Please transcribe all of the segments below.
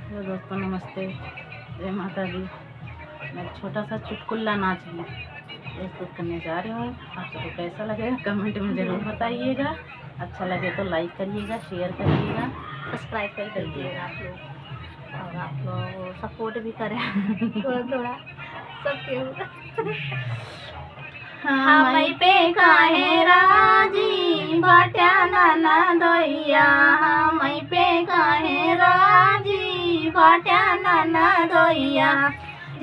Hello दोस्तों, नमस्ते, जय माता दी। मैं छोटा सा चुटकुला नाच भी प्रस्तुत करने जा रही हूँ। आप सबको कैसा लगेगा कमेंट में ज़रूर बताइएगा। अच्छा लगे तो लाइक करिएगा, शेयर करिएगा, सब्सक्राइब कर दीजिएगा आप लोग, और आप लोग सपोर्ट भी करें थोड़ा थोड़ा सबके। हमें पे काहे राजी बाट्या नाना दोइया, हमें पे काहे राजी बाट्या नाना दोइया।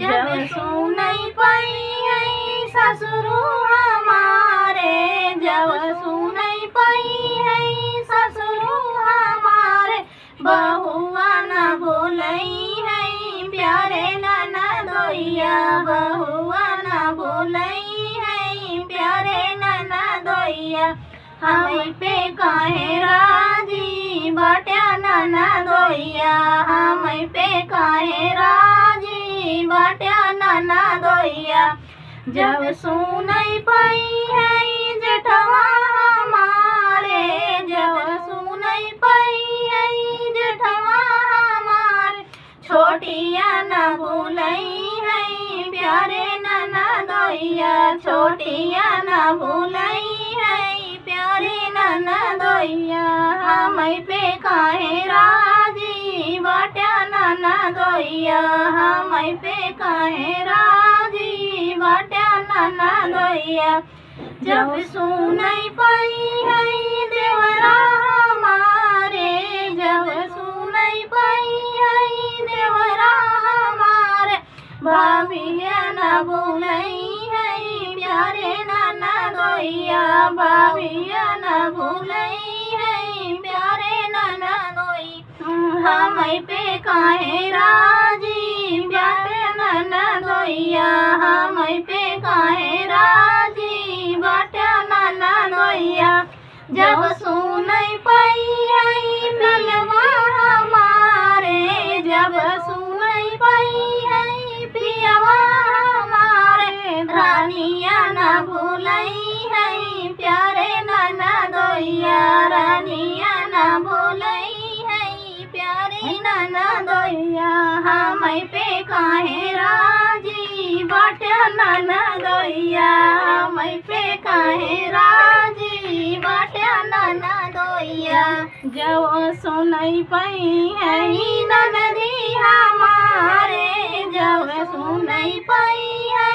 जब सुनई पई है ससुरु हमारे, जब सुनई पई है ससुरु हमारे, बहुआ न बोलई है प्यारे नाना दोइया, बहुआ न बोलई हमें पे काहे राजी बाट्या नाना दोइया, हमें पे काहे राजी बाट्या नाना दोइया। जब सुनई पई है जेठवा हमारे, जब सुनई पई है जेठवा हमारे, छोटिया न भूलई है प्यारे नाना दोइया, छोटिया न भूलई नाना दोइया। हमें पे काहे राजी बाट्या नाना दोइया, हमें पे काहे राजी बाट्या नाना दोइया। जब सुनई पई है देवरा हमारे, जब सुनई पई है देवरा हमारे, भाभिया न भूलई है प्यारे नाना दोइया, भाभिया न भूलई है प्यारे नाना दोई। हमें पे काहे राजी प्यारे नाना दोइया, हमें पे काहे राजी बाट्या नाना दोइया। जब सुनई पई है पियवा हमारे, जब सुनई पई है पियवा हमारे, रानिया न भूलई है प्यारे नाना दोइया, रानिया न भूलई है प्यारे नाना दोइया। हमें पे काहे राजी बाट्या नाना दोइया, हमें पे काहे राजी बाट्या नाना दोइया। जब सुनई पई है ननदी हमारे, जब सुनई पई है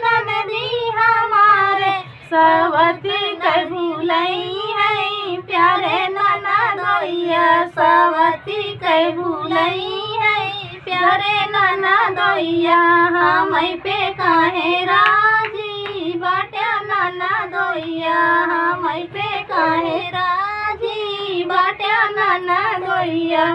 ननदी हमारे, सवती के भूलई है प्यारे नाना दोइया, सवती के भूलई है प्यारे नाना दोइया। हमें पे काहे राजी बाट्या नाना दोइया, हमें पे काहे राजी बाट्या नाना दोइया।